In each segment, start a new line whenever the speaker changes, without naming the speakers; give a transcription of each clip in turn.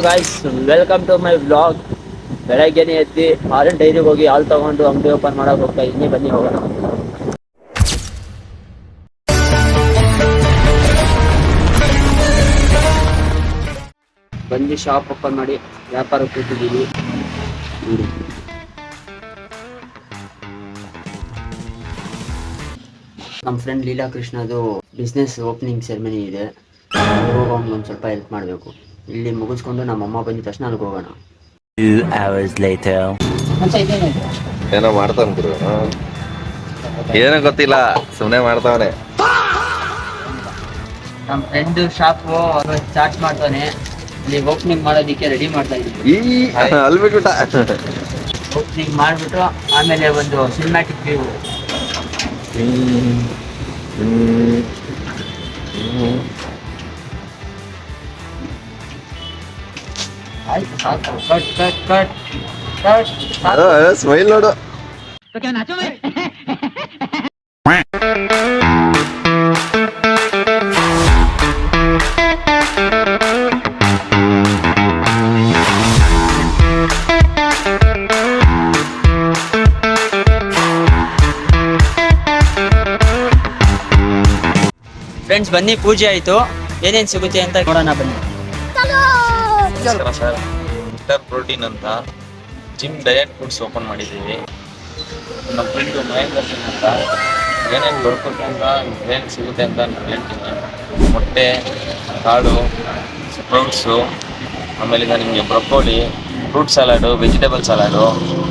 Guys, welcome to my vlog. ಬೆಳಗ್ಗೆನೇ ಎದ್ದು ಹಾಲಿನ ಡೈರಿಗೆ ಹೋಗಿ ಹಾಲು ತಗೊಂಡು ಅಂಗಡಿ ಓಪನ್ ಮಾಡಕ್ಕೆ ಹೋಗ್ತಾ ಇದ್ದೀನಿ. ಬನ್ನಿ ಹೋಗೋಣ. ಬಂದು ಶಾಪ್ ಓಪನ್ ಮಾಡಿ ವ್ಯಾಪಾರ ಕೂತಿದ್ದೀವಿ. ನಮ್ಮ ಫ್ರೆಂಡ್ ಲೀಲಾ ಕೃಷ್ಣದು ಬಿಸ್ನೆಸ್ ಓಪನಿಂಗ್ ಸೆರೆಮನಿ ಇದೆ. ಹೋಗೋಂಗೆ ಒಂದು ಸ್ವಲ್ಪ ಹೆಲ್ಪ್ ಮಾಡಬೇಕು. ಇಲ್ಲಿ ಮುಗಿಸ್ಕೊಂಡು ನಮ್ಮಮ್ಮ ಬಂದಿದ ತಕ್ಷಣ ಅಲ್ಲಿಗೆ ಹೋಗೋಣ.
2 hours later.
ಏನೋ ಮಾಡ್ತಾನ ಗುರು, ಏನೋ ಗೊತ್ತಿಲ್ಲ, ಸುಮ್ಮನೆ ಮಾಡ್ತಾವನೆ.
ನಮ್ಮ ಫ್ರೆಂಡ್ ಶಾಪು ಚಾರ್ಜ್ ಮಾಡ್ತಾನೆ. ಇಲ್ಲಿ ಓಪನಿಂಗ್ ಮಾಡೋದಕ್ಕೆ ರೆಡಿ ಮಾಡ್ತಾ ಇದ್ದೀವಿ.
ಅಲ್ಬಿಟ್ಟ
ಓಪನಿಂಗ್ ಮಾಡಿಬಿಟ್ಟು ಆಮೇಲೆ ಒಂದು ಸಿನಿಮ್ಯಾಟಿಕ್ ವ್ಯೂ. ಆಯ್ತು ಸಾಕು. Cut cut cut cut.
Smile ನೋಡು.
ಫ್ರೆಂಡ್ಸ್ ಬನ್ನಿ, ಪೂಜೆ ಆಯ್ತು. ಏನೇನು ಸಿಗುತ್ತೆ ಅಂತ ನೋಡೋಣ ಬನ್ನಿ.
ನಮಸ್ಕಾರ ಸರ್, ಮಿಸ್ಟರ್ ಪ್ರೋಟೀನ್ ಅಂತ ಜಿಮ್ ಡಯಟ್ ಫುಡ್ಸ್ ಓಪನ್ ಮಾಡಿದ್ದೀವಿ. ನಮ್ಮ ಫ್ರೆಂಡು ಮಹೇಂದ್ರ ಸಿಂಗ್ ಅಂತ ಏನೇನು ದೊರಕುತ್ತೆ ಅಂತ ಏನು ಸಿಗುತ್ತೆ ಅಂತ ನಾನು ಹೇಳ್ತೀನಿ. ಮೊಟ್ಟೆ, ಕಾಳು, ಸ್ಪ್ರೌಟ್ಸು, ಆಮೇಲೆ ಈಗ ನಿಮಗೆ broccoli, fruit salad, vegetable salad,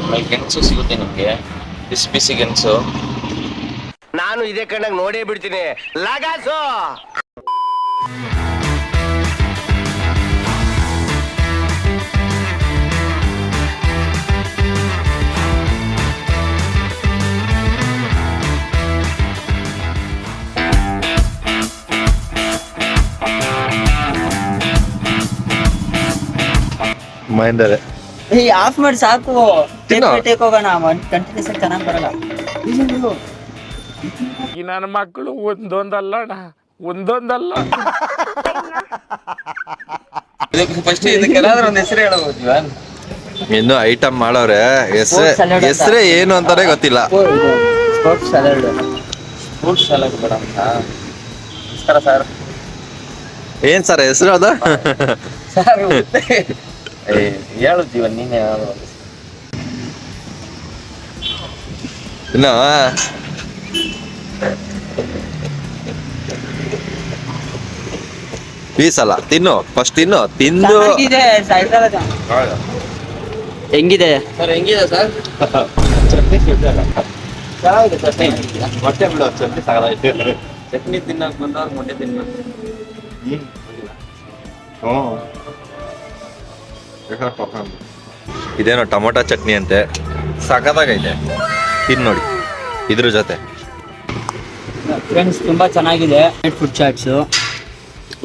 ಆಮೇಲೆ ಗೆಣಸು ಸಿಗುತ್ತೆ ನಿಮಗೆ, ಬಿಸಿ ಬಿಸಿ ಗೆಣಸು.
ನಾನು ಇದೇ ಕಣ್ಣಾಗ ನೋಡೇ ಬಿಡ್ತೀನಿ ಲಗಾಸು.
ಮಹೇಂದ್ರ
ಆಫ್ ಮಾಡಿ ಸಾಕು.
ತಿನ್ನೋ.
ಟೇಕ್ ಹೋಗೋಣ. ಕಂಟಿನ್ಯೂಸ್ ಚೆನ್ನಾಗಿ ಬರಲ್ಲ.
ಈ ನನ್ನ ಮಕ್ಕಳು ಒಂದೊಂದಲ್ಲ ಒಂದೊಂದಲ್ಲ.
ಫಸ್ಟ್ ಇದಕ್ಕೆಲ್ಲಾದ್ರೂ ಒಂದು ಹೆಸರು ಹೇಳಬಹುದು. ಇನ್ನು ಐಟಮ್ ಮಾಡೋರೆ, ಹೆಸರೇ ಏನು ಅಂತಾನೆ ಗೊತ್ತಿಲ್ಲ.
Fruit salad.
ಫ್ರೂಟ್ ಸಲಾಡ್ ಬೇಡ ಅಂತ. ನಮಸ್ಕಾರ ಸರ್. ಏನ್ ಸರ್ ಹೆಸರು ಅದು?
ಸರ್
ಹೇಳು ಜೀವನ್, ನೀನೇ ಇನ್ನು ಪೀಸಲ್ಲ. ತಿನ್ನು, ಫಸ್ಟ್ ತಿನ್ನು. ತಿಂದು
ಹೆಂಗಿದೆ
ಸರ್? ಹೆಂಗಿದೆ ಸರ್? ಚಟ್ನಿ ಸಿಗ್ತಲ್ಲ, ಚೆನ್ನಾಗಿದೆ ಚಟ್ನಿ. ಮೊಟ್ಟೆ ಬಿಡೋ, ಚಟ್ನಿ ಸಾಕಾಯ್ತು. ಚಟ್ನಿ ತಿನ್ನಕ್ ಬಂದವ್ರು ಮೊಟ್ಟೆ ತಿನ್ಬೇಕು. ಇದೇನೋ ಟೊಮೊಟೊ ಚಟ್ನಿ ಅಂತೆ, ಸಖತ್ತಾಗೈತೆ. ತಿನ್ ನೋಡಿ ಇದ್ರ ಜೊತೆ.
ಫ್ರೆಂಡ್ಸ್ ತುಂಬಾ ಚೆನ್ನಾಗಿದೆ ಫುಡ್ ಚಾಟ್ಸ್.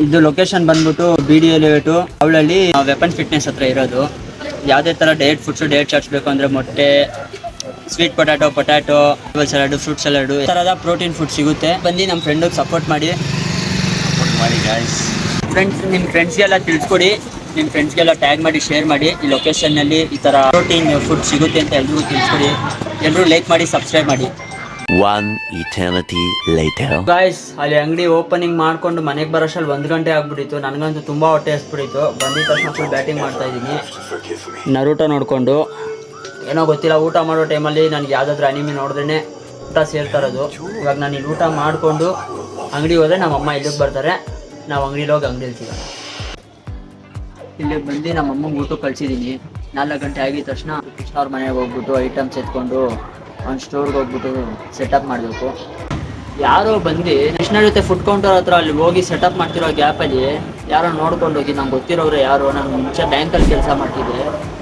ಇದು ಲೊಕೇಶನ್ ಬಂದ್ಬಿಟ್ಟು BD ಎಲಿವೇಟು, ಅವಳಲ್ಲಿ ವೆಪನ್ ಫಿಟ್ನೆಸ್ ಹತ್ರ ಇರೋದು. ಯಾವುದೇ ಥರ ಡಯಟ್ ಫುಡ್ಸು, ಡಯಟ್ ಚಾಟ್ಸ್ ಬೇಕು ಅಂದರೆ ಮೊಟ್ಟೆ, sweet potato, vegetable salad, fruit salad, ಈ ಥರದ ಪ್ರೋಟೀನ್ ಫುಡ್ ಸಿಗುತ್ತೆ. ಬಂದು ನಮ್ಮ ಫ್ರೆಂಡಿಗೆ ಸಪೋರ್ಟ್ ಮಾಡಿ
ಗಾಯ್ಸ್.
ಫ್ರೆಂಡ್ಸ್, ನಿಮ್ಮ ಫ್ರೆಂಡ್ಸ್ಗೆಲ್ಲ ತಿಳಿಸ್ಕೊಡಿ. ನಿಮ್ಮ ಫ್ರೆಂಡ್ಸ್ಗೆಲ್ಲ ಟ್ಯಾಗ್ ಮಾಡಿ, ಶೇರ್ ಮಾಡಿ. ಈ ಲೊಕೇಶನ್ನಲ್ಲಿ ಈ ಥರ ಪ್ರೋಟೀನ್ ಫುಡ್ ಸಿಗುತ್ತೆ ಅಂತ ಎಲ್ರಿಗೂ ತಿಳಿಸ್ಕೊಡಿ. ಎಲ್ಲರೂ ಲೈಕ್ ಮಾಡಿ, ಸಬ್ಸ್ಕ್ರೈಬ್ ಮಾಡಿ.
1 eternity later.
ಗಾಯ್ಸ್, ಅಲ್ಲಿ ಅಂಗಡಿ ಓಪನಿಂಗ್ ಮಾಡ್ಕೊಂಡು ಮನೆಗೆ ಬರೋಷ್ಟಲ್ಲಿ 1 ಗಂಟೆ ಆಗ್ಬಿಟ್ಟಿತ್ತು. ನನಗಂತೂ ತುಂಬ ಹೊಟ್ಟೆ ಹಸ್ಬಿಟ್ಟಿತ್ತು. ಬಂದಿದ್ದ ತಕ್ಷಣ ಫುಲ್ ಬ್ಯಾಟಿಂಗ್ ಮಾಡ್ತಾ ಇದ್ದೀನಿ. ನರುಟೋ ನೋಡಿಕೊಂಡು ಏನೋ ಗೊತ್ತಿಲ್ಲ, ಊಟ ಮಾಡೋ ಟೈಮಲ್ಲಿ ನನಗೆ ಯಾವುದಾದ್ರೂ ಅನಿಮಿ ನೋಡಿದ್ರೇ ಊಟ ಸೇರ್ತಾ ಇರೋದು. ಇವಾಗ ನಾನು ಇಲ್ಲಿ ಊಟ ಮಾಡಿಕೊಂಡು ಅಂಗಡಿ ಹೋದರೆ ನಮ್ಮಮ್ಮ ಇಲ್ಲಿಗೆ ಬರ್ತಾರೆ. ನಾವು ಅಂಗಡಿಲಿ ಹೋಗಿ ಅಂಗಡಿಯಲ್ಲಿ ಸಿಗೋಣ. ಇಲ್ಲಿಗೆ ಬಂದು ನಮ್ಮಮ್ಮಗೆ ಊಟ ಕಳಿಸಿದ್ದೀನಿ. 4 ಗಂಟೆ ಆಗಿದ ತಕ್ಷಣ ಕೃಷ್ಣ ಅವ್ರ ಮನೆಗೆ ಹೋಗ್ಬಿಟ್ಟು ಐಟಮ್ಸ್ ಎತ್ಕೊಂಡು ಒಂದು ಸ್ಟೋರ್ಗೆ ಹೋಗ್ಬಿಟ್ಟು ಸೆಟಪ್ ಮಾಡಬೇಕು. ಯಾರೋ ಬಂದು ಕೃಷ್ಣ ಜೊತೆ ಫುಡ್ ಕೌಂಟರ್ ಹತ್ರ ಅಲ್ಲಿ ಹೋಗಿ ಸೆಟಪ್ ಮಾಡ್ತಿರೋ ಗ್ಯಾಪಲ್ಲಿ ಯಾರೋ ನೋಡ್ಕೊಂಡು ಹೋಗಿ, ನಂಗೆ ಗೊತ್ತಿರೋರು ಯಾರೋ, ನಾನು ಮುಂಚೆ ಬ್ಯಾಂಕಲ್ಲಿ ಕೆಲಸ ಮಾಡ್ತಿದ್ದೆ,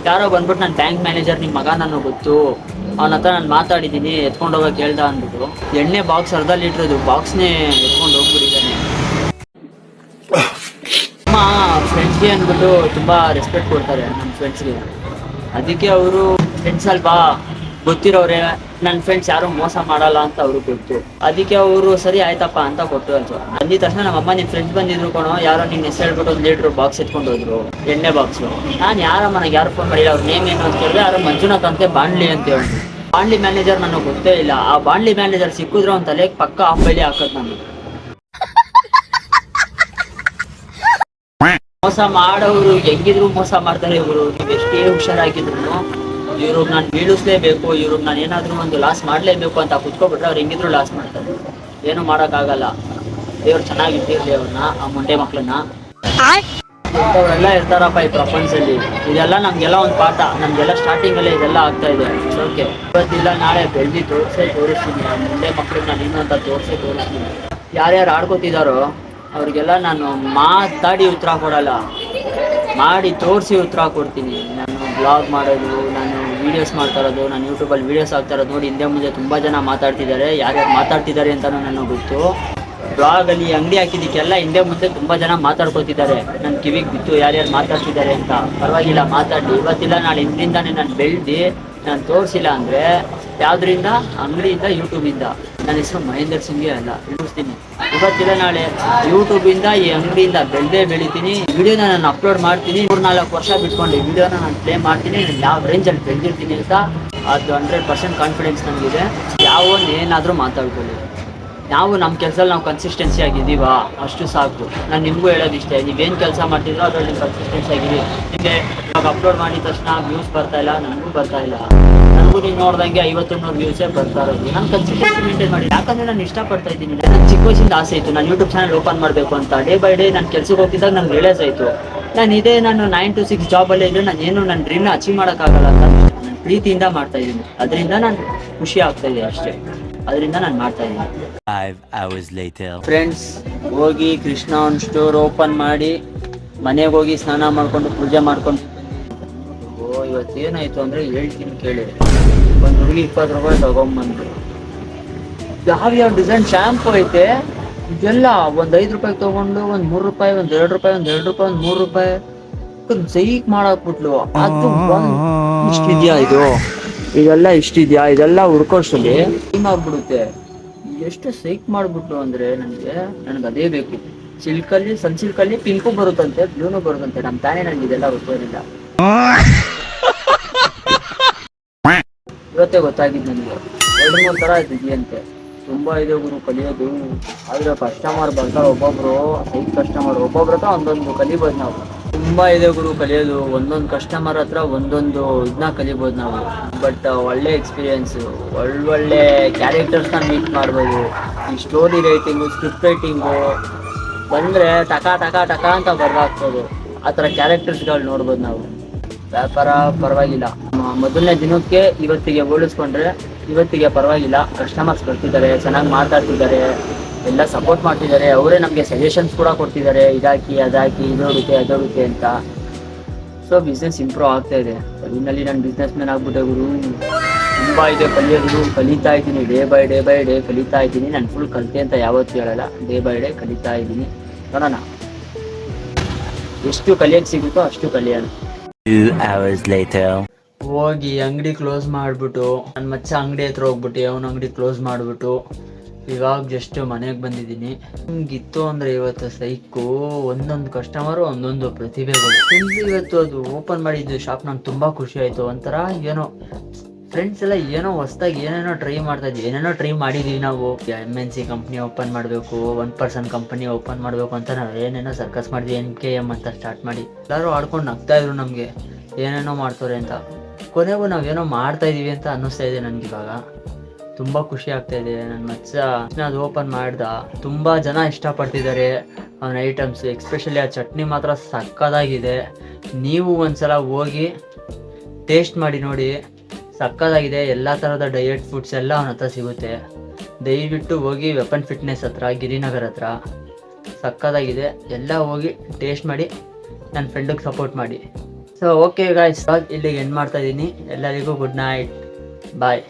ಯಾರೋ ಬಂದ್ಬಿಟ್ಟು ನನ್ನ ಬ್ಯಾಂಕ್ ಮ್ಯಾನೇಜರ್ ನಿಮ್ಮ ಮಗ ನನಗೆ ಗೊತ್ತು, ಅವನ ಹತ್ರ ನಾನು ಮಾತಾಡಿದ್ದೀನಿ, ಎತ್ಕೊಂಡು ಹೋಗೋಕೆ ಹೇಳ್ದ ಅಂದ್ಬಿಟ್ಟು ಎಣ್ಣೆ ಬಾಕ್ಸ್ ಅರ್ಧ ಲೀಟ್ರದು ಬಾಕ್ಸ್ನೇ ಎತ್ಕೊಂಡು ಹೋಗ್ಬಿಟ್ಟಿದ್ದಾನೆ. ನಮ್ಮ ಫ್ರೆಂಡ್ಸ್ಗೆ ಅಂದ್ಬಿಟ್ಟು ತುಂಬ ರೆಸ್ಪೆಕ್ಟ್ ಕೊಡ್ತಾರೆ ನಮ್ಮ ಫ್ರೆಂಡ್ಸ್ಗೆ. ಅದಕ್ಕೆ ಅವರು ಫ್ರೆಂಡ್ಸ್ ಅಲ್ವಾ, ಗೊತ್ತಿರೋರೆ ನನ್ನ ಫ್ರೆಂಡ್ಸ್ ಯಾರು ಮೋಸ ಮಾಡಲ್ಲ ಅಂತ ಅವ್ರಿಗೆ ಗೊತ್ತು. ಅದಕ್ಕೆ ಅವರು ಸರಿ ಆಯ್ತಪ್ಪ ಅಂತ ಕೊಟ್ಟು ಅಂತ ಅಂದಿದ ತಕ್ಷಣ ನಮ್ಮಮ್ಮ ನಿನ್ ಫ್ರೆಂಡ್ಸ್ ಬಂದಿದ್ರು ಕಣೋ, ಯಾರೋ ನಿನ್ನ ಹೆಸರು ಹೇಳ್ಬಿಟ್ಟು 1 ಲೀಟ್ರ್ ಬಾಕ್ಸ್ ಎತ್ಕೊಂಡು ಹೋದ್ರು, ಎಣ್ಣೆ ಬಾಕ್ಸ್. ನಾನು ಯಾರಮ್ಮ, ನನಗೆ ಯಾರು ಫೋನ್ ಮಾಡಿಲ್ಲ, ಅವ್ರ ನೇಮ್ ಏನು ಅಂತ ಕೇಳಿದ್ರೆ ಯಾರು ಮಂಜುನಾಥ್ ಅಂತೆ ಬಾಂಡ್ಲಿ ಅಂತ ಹೇಳಿ. ಬಾಂಡ್ಲಿ ಮ್ಯಾನೇಜರ್ ನನಗೆ ಗೊತ್ತೇ ಇಲ್ಲ. ಆ ಬಾಂಡ್ಲಿ ಮ್ಯಾನೇಜರ್ ಸಿಕ್ಕಿದ್ರೆ ಅವ್ನ ತಲೆಗೆ ಪಕ್ಕ ಆಫ್ ಬೈಲಿ ಹಾಕೋದು ನಾನು. ಮೋಸ ಮಾಡೋರು ಹೆಂಗಿದ್ರು ಮೋಸ ಮಾಡ್ತಾರೆ ಇವರು. ನೀವು ಎಷ್ಟೇ ಹುಷಾರಾಗಿದ್ರು ಇವ್ರಿಗೆ ನಾನು ಬೀಳಿಸ್ಲೇಬೇಕು, ಇವ್ರಿಗೆ ನಾನು ಏನಾದ್ರು ಒಂದು ಲಾಸ್ ಮಾಡ್ಲೇಬೇಕು ಅಂತ ಕುತ್ಕೊಬಿಟ್ರೆ ಅವ್ರು ಹೆಂಗಿದ್ರು ಲಾಸ್ ಮಾಡ್ತಾರೆ. ಏನು ಮಾಡೋಕ್ಕಾಗಲ್ಲ. ದೇವ್ರು ಚೆನ್ನಾಗಿಟ್ಟಿರ್ಲಿ ಅವ್ರನ್ನ, ಆ ಮುಂಡೆ ಮಕ್ಳನ್ನ. ಇಂಥವ್ರೆಲ್ಲ ಇರ್ತಾರಪ್ಪ ಈ ಪ್ರಪಂಚದಲ್ಲಿ. ಇದೆಲ್ಲ ನಮ್ಗೆಲ್ಲ ಒಂದು ಪಾಠ. ನಮ್ಗೆಲ್ಲ ಸ್ಟಾರ್ಟಿಂಗ್ ಅಲ್ಲೇ ಇದೆಲ್ಲ ಆಗ್ತಾ ಇದೆ. ಓಕೆ, ಇವತ್ತಿಲ್ಲ ನಾಳೆ ಬೆಳ್ದಿ ತೋರಿಸ್ತೀನಿ ಆ ಮುಂಡೆ ಮಕ್ಳಿಗೆ ನಾನು ಇನ್ನೊಂದು ತೋರಿಸ್ತೀನಿ. ಯಾರ್ಯಾರು ಆಡ್ಕೋತಿದಾರೋ ಅವ್ರಿಗೆಲ್ಲ ನಾನು ಮಾತಾಡಿ ಉತ್ತರ ಕೊಡಲ್ಲ, ಮಾಡಿ ತೋರಿಸಿ ಉತ್ತರ ಕೊಡ್ತೀನಿ. ನಾನು ಬ್ಲಾಗ್ ಮಾಡೋದು, ನಾನು ವೀಡಿಯೋಸ್ ಮಾಡ್ತಾ ಇರೋದು, ನಾನು ಯೂಟ್ಯೂಬಲ್ಲಿ ವೀಡಿಯೋಸ್ ಆಗ್ತಾ ಇರೋದು ನೋಡಿ ಹಿಂದೆ ಮುಂದೆ ತುಂಬ ಜನ ಮಾತಾಡ್ತಿದ್ದಾರೆ. ಯಾರ್ಯಾರು ಮಾತಾಡ್ತಿದ್ದಾರೆ ಅಂತಲೂ ನನಗೆ ಗೊತ್ತು. ಬ್ಲಾಗಲ್ಲಿ ಅಂಗಡಿ ಹಾಕಿದ್ದಕ್ಕೆಲ್ಲ ಹಿಂದೆ ಮುಂದೆ ತುಂಬ ಜನ ಮಾತಾಡ್ಕೊತಿದ್ದಾರೆ. ನನ್ನ ಕಿವಿಗೆ ಬಿತ್ತು ಯಾರ್ಯಾರು ಮಾತಾಡ್ತಿದ್ದಾರೆ ಅಂತ. ಪರವಾಗಿಲ್ಲ, ಮಾತಾಡಲಿ. ಇವತ್ತಿಲ್ಲ ನಾಳೆ ಇದರಿಂದಾನೇ ನಾನು ಬೆಳೆದು ನಾನು ತೋರಿಸಿಲ್ಲ ಅಂದರೆ ಯಾವುದರಿಂದ? ಅಂಗಡಿಯಿಂದ, ಯೂಟ್ಯೂಬಿಂದ. ನನ್ನ ಹೆಸರು ಮಹೇಂದ್ರ ಸಿಂಗ್ಗೆ ಅಲ್ಲ, ತಿಳಿಸ್ತೀನಿ. ಇವತ್ತಿಲ್ಲ ನಾಳೆ ಯೂಟ್ಯೂಬಿಂದ, ಈ ಅಂಗಡಿಯಿಂದ ಬೆಳಿತೀನಿ. ವಿಡಿಯೋನ ನಾನು ಅಪ್ಲೋಡ್ ಮಾಡ್ತೀನಿ. 3-4 ವರ್ಷ ಬಿಟ್ಕೊಂಡು ವಿಡಿಯೋನ ನಾನು ಪ್ಲೇ ಮಾಡ್ತೀನಿ. ನಾನು ಯಾವ ರೇಂಜಲ್ಲಿ ಬೆಳೆದಿರ್ತೀನಿ ಅಂತ ಅದು 100% ಕಾನ್ಫಿಡೆನ್ಸ್ ನನಗಿದೆ. ಯಾವೊಂದು ಏನಾದರೂ ಮಾತಾಡ್ಕೊಳ್ಳಿ. ನಾವು ನಮ್ಮ ಕೆಲಸದಲ್ಲಿ ನಾವು ಕನ್ಸಿಸ್ಟೆನ್ಸಿ ಆಗಿದ್ದೀವಾ ಅಷ್ಟು ಸಾಕು. ನಾನು ನಿಮಗೂ ಹೇಳೋದಿಷ್ಟೇ, ನೀವೇನು ಕೆಲಸ ಮಾಡ್ತಿದ್ರೋ ಅದರಲ್ಲಿ ನೀವು ಕನ್ಸಿಸ್ಟೆನ್ಸಿ ಆಗಿರಿ. ನಿಮಗೆ ಇವಾಗ ಅಪ್ಲೋಡ್ ಮಾಡಿದ ತಕ್ಷಣ ವ್ಯೂಸ್ ಬರ್ತಾ ಇಲ್ಲ, ನನಗೂ ಬರ್ತಾ ಇಲ್ಲ. ನನಗೂ ನೀವು ನೋಡ್ದಂಗೆ 50-100 ವ್ಯೂಸೇ ಬರ್ತಾ ಇರೋದು. ನಾನು ಕನ್ಸಿಸ್ಟೆನ್ಸಿ ಮೇಂಟೈನ್ ಮಾಡಿ, ಯಾಕಂದರೆ ನಾನು ಇಷ್ಟಪಡ್ತಾ ಇದ್ದೀನಿ. ನನ್ನ ಚಿಕ್ಕ ವಯಸ್ಸಿಂದ ಆಸೆ ಇತ್ತು ನಾನು ಯೂಟ್ಯೂಬ್ ಚಾನಲ್ ಓಪನ್ ಮಾಡಬೇಕು ಅಂತ. ಡೇ ಬೈ ಡೇ ನಾನು ಕೆಲಸಕ್ಕೆ ಹೋಗ್ತಿದ್ದಾಗ ನನಗೆ ರಿಯಲೈಸ್ ಆಯಿತು, ನಾನು 9 to 6 ಜಾಬಲ್ಲೇ ಇದ್ದರೆ ನಾನು ಏನು ನನ್ನ ಡ್ರೀಮ್ನ ಅಚೀವ್ ಮಾಡೋಕ್ಕಾಗಲ್ಲ ಅಂತ. ನಾನು ಪ್ರೀತಿಯಿಂದ ಮಾಡ್ತಾ ಇದ್ದೀನಿ, ಅದರಿಂದ ನಾನು ಖುಷಿ ಆಗ್ತಾ ಇದೆ ಅಷ್ಟೇ. ಅದರಿಂದ ನಾನು ಮಾಡ್ತಾ ಇದ್ದೀನಿ.
5 hours later.
ಫ್ರೆಂಡ್ಸ್, ಹೋಗಿ ಕೃಷ್ಣ ಒಂದು ಸ್ಟೋರ್ ಓಪನ್ ಮಾಡಿ ಮನೆಗೆ ಹೋಗಿ ಸ್ನಾನ ಮಾಡ್ಕೊಂಡು ಪೂಜೆ ಮಾಡ್ಕೊಂಡು ಇವತ್ತೇನಾಯ್ತು ಅಂದರೆ ಹೇಳ್ತೀನಿ ಕೇಳಿ. ಒಂದು ಹುಡುಗಿ 20 ರೂಪಾಯಿ ತಗೊಂಬಂದು ಯಾವ್ಯಾವ ಡಿಸೈನ್ ಶ್ಯಾಂಪು ಐತೆ ಇದೆಲ್ಲ ಒಂದು 5 ರೂಪಾಯಿಗೆ ತೊಗೊಂಡು ಒಂದು 3 ರೂಪಾಯಿ, ಒಂದು 2 ರೂಪಾಯಿ, ಒಂದು 2 ರೂಪಾಯಿ, ಒಂದು 3 ರೂಪಾಯಿ ಜೈಕ್ ಮಾಡಾಕ್ಬಿಟ್ಲು. ಅದು ಇಷ್ಟಿದ್ಯಾ ಇದು, ಇದೆಲ್ಲ ಇಷ್ಟಿದ್ಯಾ, ಇದೆಲ್ಲ ಹುಡ್ಕೋಷ್ಟಲ್ಲಿ ಆಗ್ಬಿಡುತ್ತೆ. ಎಷ್ಟು ಸೈಕ್ ಮಾಡ್ಬಿಟ್ಲು ಅಂದ್ರೆ ನನಗೆ ಅದೇ ಬೇಕು. ಸಿಲ್ಕಲ್ಲಿ, ಸನ್ ಸಿಲ್ಕಲ್ಲಿ ಪಿಂಕು ಬರುತ್ತಂತೆ, ಬ್ಲೂನು ಬರುತ್ತಂತೆ. ನಮ್ಮ ತಾನೇ ನನಗೆ ಇದೆಲ್ಲ ಗೊತ್ತಿರಲಿಲ್ಲ. ಇವತ್ತೇ ಗೊತ್ತಾಗಿದ್ದು ನನಗೆ. 2-3 ಥರ ಇದೆಯಂತೆ. ತುಂಬಾ ಇದೆ ಗುರು ಕಲಿಯೋದು. ಆದ್ರೆ ಕಸ್ಟಮರ್ ಬರ್ತಾರೆ ಒಬ್ಬೊಬ್ರು, ಸೈಕ್ ಕಸ್ಟಮರ್. ಒಬ್ಬೊಬ್ರ ಹತ್ರ ಒಂದೊಂದು ಕಲಿಬೋದು ನಾವು. ತುಂಬಾ ಇದೆ ಗುರು ಕಲಿಯೋದು. ಒಂದೊಂದು ಕಸ್ಟಮರ್ ಹತ್ರ ಒಂದೊಂದು ಇದನ್ನ ಕಲಿಬೋದು ನಾವು. ಬಟ್ ಒಳ್ಳೆ ಎಕ್ಸ್ಪೀರಿಯೆನ್ಸು, ಒಳ್ಳೊಳ್ಳೆ ಕ್ಯಾರೆಕ್ಟರ್ಸ್ನ ಮೀಟ್ ಮಾಡ್ಬೋದು. ಈ ಸ್ಟೋರಿ ರೈಟಿಂಗು, ಸ್ಕ್ರಿಪ್ಟ್ ರೈಟಿಂಗು ಬಂದರೆ ಟಕ ಟಕ ಟಕ ಅಂತ ಬರ್ದಾಕ್ಬೋದು. ಆ ಥರ ಕ್ಯಾರೆಕ್ಟರ್ಸ್ಗಳು ನೋಡ್ಬೋದು ನಾವು. ವ್ಯಾಪಾರ ಪರವಾಗಿಲ್ಲ. ಮೊದಲನೇ ದಿನಕ್ಕೆ ಇವತ್ತಿಗೆ ಹೋಲಿಸ್ಕೊಂಡ್ರೆ ಇವತ್ತಿಗೆ ಪರವಾಗಿಲ್ಲ. ಕಸ್ಟಮರ್ಸ್ ಬರ್ತಿದ್ದಾರೆ, ಚೆನ್ನಾಗಿ ಮಾತಾಡ್ತಿದ್ದಾರೆ, ಎಲ್ಲ ಸಪೋರ್ಟ್ ಮಾಡ್ತಿದ್ದಾರೆ. ಅವರೇ ನಮಗೆ ಸಜೆಷನ್ಸ್ ಕೂಡ ಕೊಡ್ತಿದ್ದಾರೆ, ಇದಾಕಿ ಅದಾಕಿ, ಇದೋಗುತ್ತೆ ಅದೋಗುತ್ತೆ ಅಂತ. ಸೊ ಬಿಸ್ನೆಸ್ ಇಂಪ್ರೂವ್ ಆಗ್ತಾ ಇದೆ. ಇನ್ನಲ್ಲಿ ನಾನು ಬಿಸ್ನೆಸ್ ಮ್ಯಾನ್ ಆಗ್ಬಿಟ್ಟೆ ಗುರು. ತುಂಬ ಇದೆ ಕಲಿಯೋದು. ಕಲಿತಾ ಇದ್ದೀನಿ, ಡೇ ಬೈ ಡೇ ಕಲಿತಾ ಇದ್ದೀನಿ. ನಾನು ಫುಲ್ ಕಲಿತೆ ಅಂತ ಯಾವತ್ತೂ ಹೇಳಲ್ಲ, ಡೇ ಬೈ ಡೇ ಕಲಿತಾ ಇದ್ದೀನಿ. ನೋಡೋಣ ಎಷ್ಟು ಕಲಿಯೋಕ್ಕೆ ಸಿಗುತ್ತೋ ಅಷ್ಟು ಕಲಿಯೋಣ.
2 hours later.
ಹೋಗಿ ಅಂಗಡಿ ಕ್ಲೋಸ್ ಮಾಡಿಬಿಟ್ಟು ನನ್ನ ಮಚ್ಚ ಅಂಗಡಿ ಹತ್ರ ಹೋಗ್ಬಿಟ್ಟು ಅವನ ಅಂಗಡಿ ಕ್ಲೋಸ್ ಮಾಡಿಬಿಟ್ಟು ಇವಾಗ ಜಸ್ಟ್ ಮನೆಗೆ ಬಂದಿದ್ದೀನಿ. ಹಿಂಗಿತ್ತು ಅಂದರೆ ಇವತ್ತು ಸೈಕು. ಒಂದೊಂದು ಕಸ್ಟಮರು ಒಂದೊಂದು ಪ್ರತಿಭೆಗಳು. ಇವತ್ತು ಅದು ಓಪನ್ ಮಾಡಿದ್ದು ಶಾಪ್ ನಂಗೆ ತುಂಬ ಖುಷಿ ಆಯಿತು. ಒಂಥರ ಏನೋ ಫ್ರೆಂಡ್ಸ್ ಎಲ್ಲ ಏನೋ ಹೊಸ್ದಾಗಿ ಏನೇನೋ ಟ್ರೈ ಮಾಡ್ತಾ ಇದ್ವಿ, ಏನೇನೋ ಟ್ರೈ ಮಾಡಿದ್ದೀವಿ ನಾವು. MNC ಕಂಪ್ನಿ ಓಪನ್ ಮಾಡಬೇಕು, 1 person ಕಂಪನಿ ಓಪನ್ ಮಾಡಬೇಕು ಅಂತ ನಾವು ಏನೇನೋ ಸರ್ಕಸ್ ಮಾಡಿದ್ವಿ. NKM ಅಂತ ಸ್ಟಾರ್ಟ್ ಮಾಡಿ ಎಲ್ಲರೂ ಆಡ್ಕೊಂಡು ನಗ್ತಾಯಿದ್ರು ನಮಗೆ, ಏನೇನೋ ಮಾಡ್ತಾರೆ ಅಂತ. ಕೊನೆಗೂ ನಾವೇನೋ ಮಾಡ್ತಾ ಇದೀವಿ ಅಂತ ಅನ್ನಿಸ್ತಾ ಇದೆ ನನಗೆ. ಇವಾಗ ತುಂಬ ಖುಷಿ ಆಗ್ತಾ ಇದೆ. ನನ್ನ ಮಚ್ಚ ಅದು ಓಪನ್ ಮಾಡ್ದ, ತುಂಬ ಜನ ಇಷ್ಟಪಡ್ತಿದ್ದಾರೆ ಅವನ ಐಟಮ್ಸ್. ಎಕ್ಸ್ಪೆಷಲಿ ಆ ಚಟ್ನಿ ಮಾತ್ರ ಸಕ್ಕತ್ತಾಗಿದೆ. ನೀವು ಒಂದ್ಸಲ ಹೋಗಿ ಟೇಸ್ಟ್ ಮಾಡಿ ನೋಡಿ, ಸಕ್ಕತ್ತಾಗಿದೆ. ಎಲ್ಲ ಥರದ ಡಯಟ್ ಫುಡ್ಸ್ ಎಲ್ಲ ಅವನ ಹತ್ರ ಸಿಗುತ್ತೆ. ದಯವಿಟ್ಟು ಹೋಗಿ ವೆಪನ್ ಫಿಟ್ನೆಸ್ ಹತ್ರ, ಗಿರಿನಗರ್ ಹತ್ರ ಸಕ್ಕತ್ತಾಗಿದೆ. ಎಲ್ಲ ಹೋಗಿ ಟೇಸ್ಟ್ ಮಾಡಿ ನನ್ನ ಫ್ರೆಂಡಿಗೆ ಸಪೋರ್ಟ್ ಮಾಡಿ. ಸೊ ಓಕೆ ಗಾಯ್ಸ್, ಇಲ್ಲಿಗೆ ಎಂಡ್ ಮಾಡ್ತಾ ಇದ್ದೀನಿ. ಎಲ್ಲರಿಗೂ ಗುಡ್ ನೈಟ್, ಬಾಯ್.